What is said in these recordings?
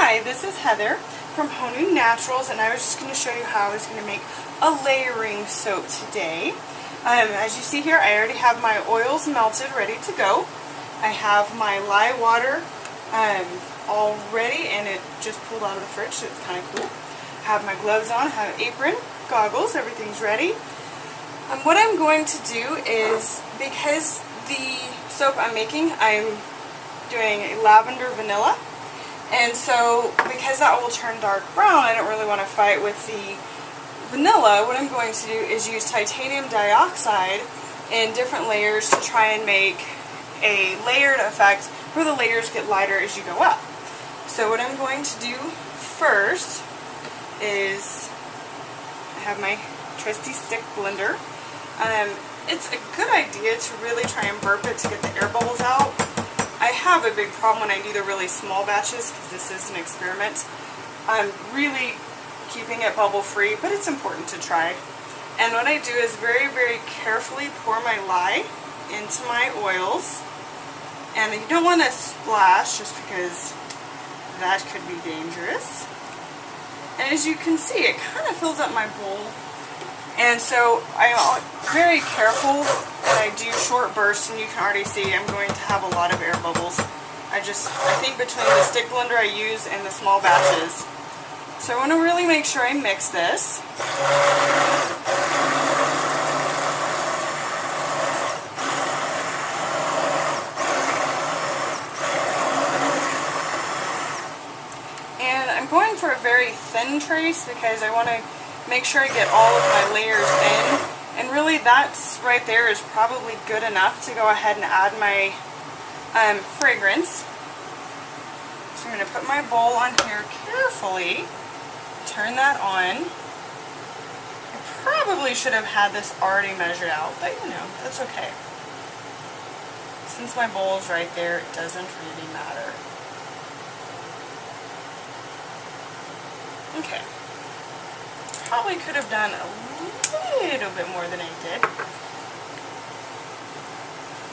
Hi, this is Heather from Honu Naturals, and I was just going to show you how I was going to make a layering soap today. As you see here, I already have my oils melted, ready to go. I have my lye water all ready, and it just pulled out of the fridge, so it's kind of cool. I have my gloves on, I have an apron, goggles, everything's ready. What I'm going to do is, because the soap I'm making, I'm doing a lavender vanilla. And so, because that will turn dark brown, I don't really want to fight with the vanilla. What I'm going to do is use titanium dioxide in different layers to try and make a layered effect where the layers get lighter as you go up. So what I'm going to do first is, I have my trusty stick blender. It's a good idea to really try and burp it to get the air bubbles out. I have a big problem when I do the really small batches because this is an experiment. I'm really keeping it bubble free, but it's important to try. And what I do is very, very carefully pour my lye into my oils. And you don't want to splash just because that could be dangerous. And as you can see, it kind of fills up my bowl. And so I'm very careful that I do short bursts, and you can already see I'm going to have a lot of air bubbles. I think between the stick blender I use and the small batches. So I want to really make sure I mix this. And I'm going for a very thin trace because I want to make sure I get all of my layers in. And really that's right there is probably good enough to go ahead and add my fragrance. So I'm going to put my bowl on here carefully, turn that on. I probably should have had this already measured out, but you know, that's okay. Since my bowl is right there, it doesn't really matter. Okay. Probably could have done a little bit more than I did.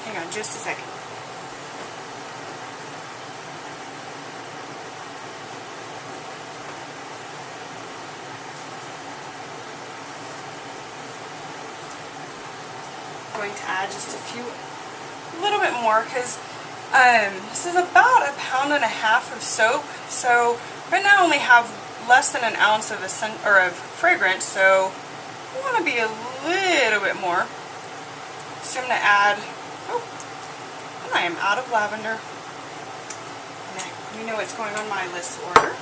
Hang on just a second. I'm going to add just a little bit more because this is about 1.5 pounds of soap. So right now I only have less than an ounce of fragrance, so I want to be a little bit more. So I'm going to add, and I am out of lavender. You know what's going on my list order.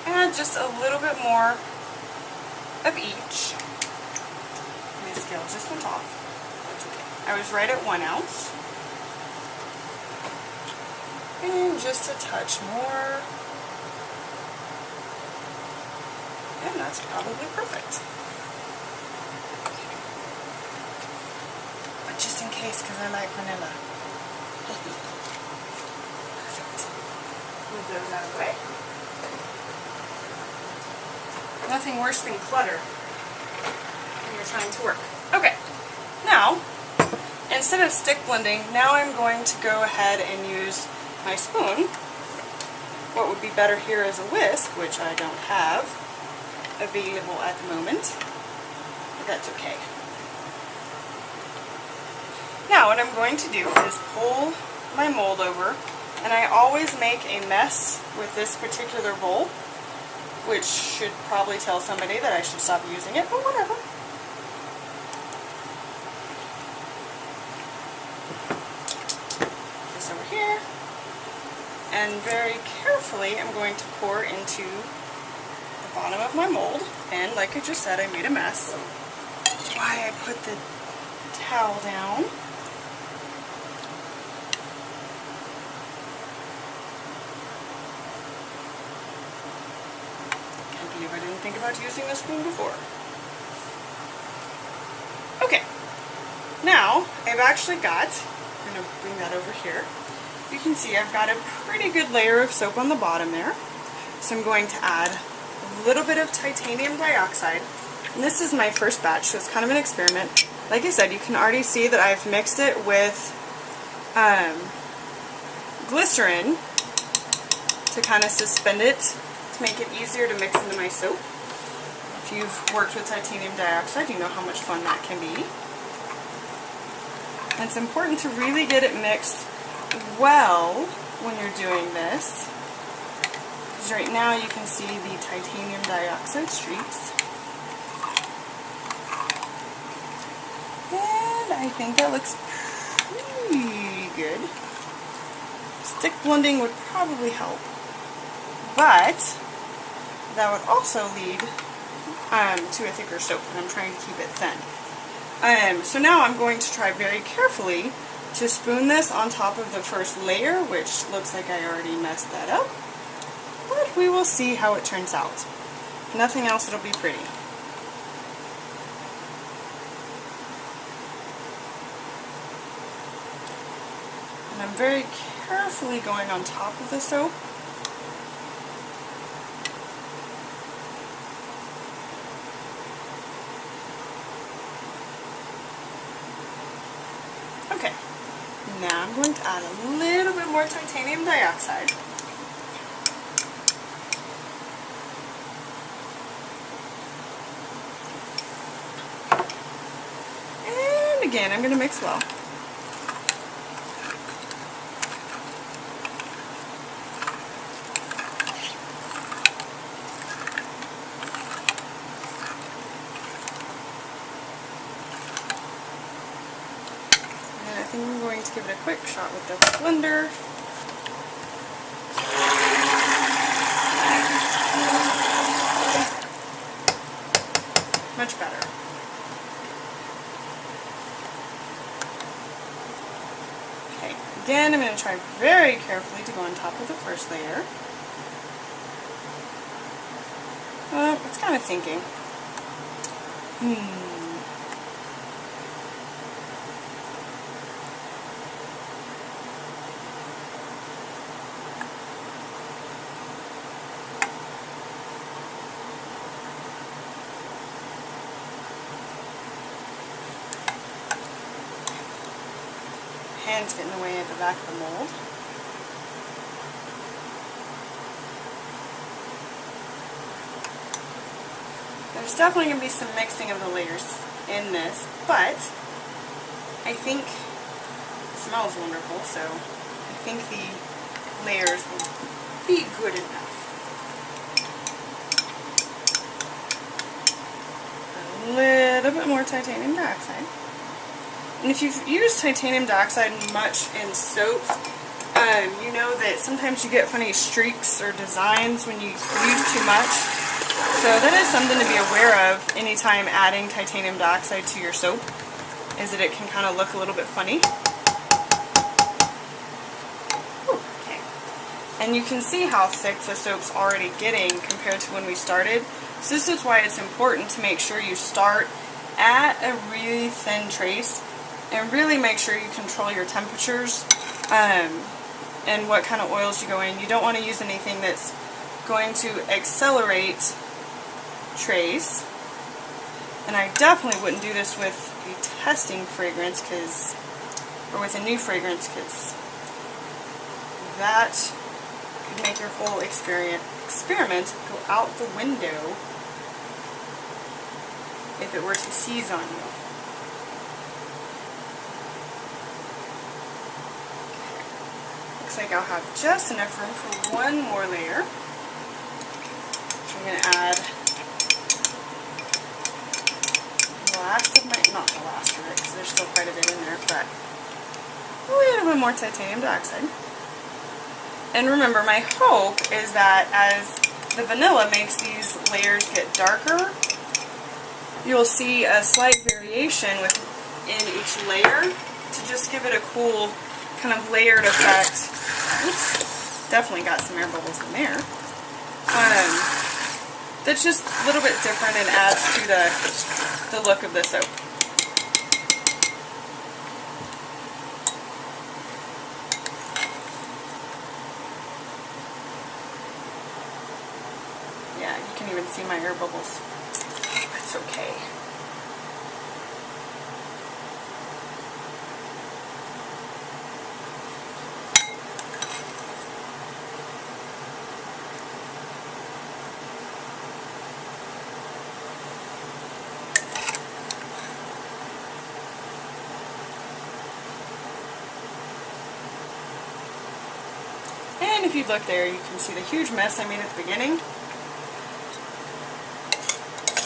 Add just a little bit more of each. My scale just went off. That's okay. I was right at 1 ounce. And just a touch more. And that's probably perfect. But just in case, because I like vanilla. Perfect. Move those out of the way. Nothing worse than clutter when you're trying to work. Okay. Now, instead of stick blending, now I'm going to go ahead and use my spoon. What would be better here is a whisk, which I don't have available at the moment, but that's okay. Now what I'm going to do is pull my mold over, and I always make a mess with this particular bowl, which should probably tell somebody that I should stop using it, but whatever. This over here. And very carefully I'm going to pour into the bottom of my mold. And like I just said, I made a mess. That's why I put the towel down. Can't believe I didn't think about using the spoon before. Okay, now I've actually got, I'm going to bring that over here. You can see I've got a pretty good layer of soap on the bottom there. So I'm going to add a little bit of titanium dioxide. And this is my first batch, so it's kind of an experiment. Like I said, you can already see that I've mixed it with glycerin to kind of suspend it to make it easier to mix into my soap. If you've worked with titanium dioxide, you know how much fun that can be. And it's important to really get it mixed well when you're doing this. Because right now you can see the titanium dioxide streaks. And I think that looks pretty good. Stick blending would probably help. But that would also lead to a thicker soap, and I'm trying to keep it thin. So now I'm going to try very carefully to spoon this on top of the first layer, which looks like I already messed that up. But we will see how it turns out. If nothing else, it'll be pretty. And I'm very carefully going on top of the soap. Okay, now I'm going to add a little bit more titanium dioxide. And again, I'm going to mix well. I think I'm going to give it a quick shot with the blender. Much better. Okay, again I'm going to try very carefully to go on top of the first layer. It's kind of sinking. Hands get in the way at the back of the mold. There's definitely going to be some mixing of the layers in this, but I think it smells wonderful, so I think the layers will be good enough. A little bit more titanium dioxide. And if you've used titanium dioxide much in soaps, you know that sometimes you get funny streaks or designs when you use too much. So that is something to be aware of anytime adding titanium dioxide to your soap, is that it can kind of look a little bit funny. Okay. And you can see how thick the soap's already getting compared to when we started. So this is why it's important to make sure you start at a really thin trace. And really make sure you control your temperatures and what kind of oils you go in. You don't want to use anything that's going to accelerate trace. And I definitely wouldn't do this with a testing fragrance or with a new fragrance, because that could make your whole experiment go out the window if it were to seize on you. Looks like I'll have just enough room for one more layer. So I'm going to add the last of my, not the last of it, because there's still quite a bit in there, but a little bit more titanium dioxide. And remember, my hope is that as the vanilla makes these layers get darker, you'll see a slight variation within each layer to just give it a cool kind of layered effect. Oops, definitely got some air bubbles in there. That's just a little bit different and adds to the look of the soap. Yeah, you can even see my air bubbles. That's okay. if you look there, you can see the huge mess I made at the beginning.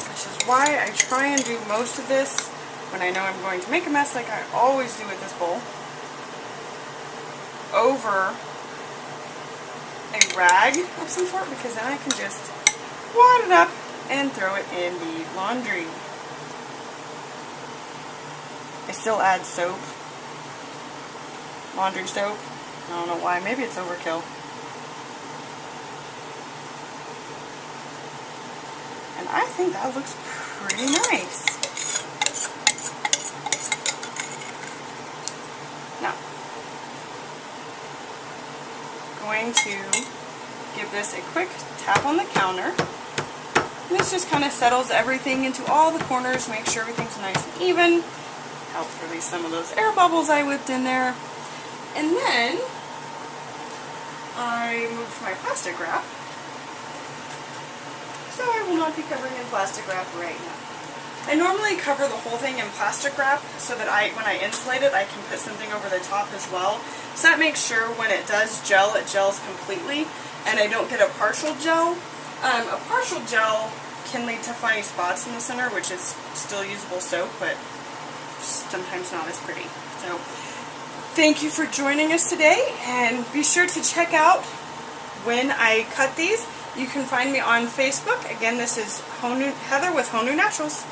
Which is why I try and do most of this when I know I'm going to make a mess, like I always do with this bowl, over a rag of some sort, because then I can just wad it up and throw it in the laundry. I still add soap, laundry soap. I don't know why, maybe it's overkill. And I think that looks pretty nice. Now, going to give this a quick tap on the counter. This just kind of settles everything into all the corners, make sure everything's nice and even. Helps release some of those air bubbles I whipped in there. And then I moved my plastic wrap, so I will not be covering in plastic wrap right now. I normally cover the whole thing in plastic wrap so that when I insulate it, I can put something over the top as well. So that makes sure when it does gel, it gels completely, and I don't get a partial gel. A partial gel can lead to funny spots in the center, which is still usable soap, but sometimes not as pretty. So thank you for joining us today, and be sure to check out when I cut these. You can find me on Facebook. Again, this is Heather with Honu Naturals.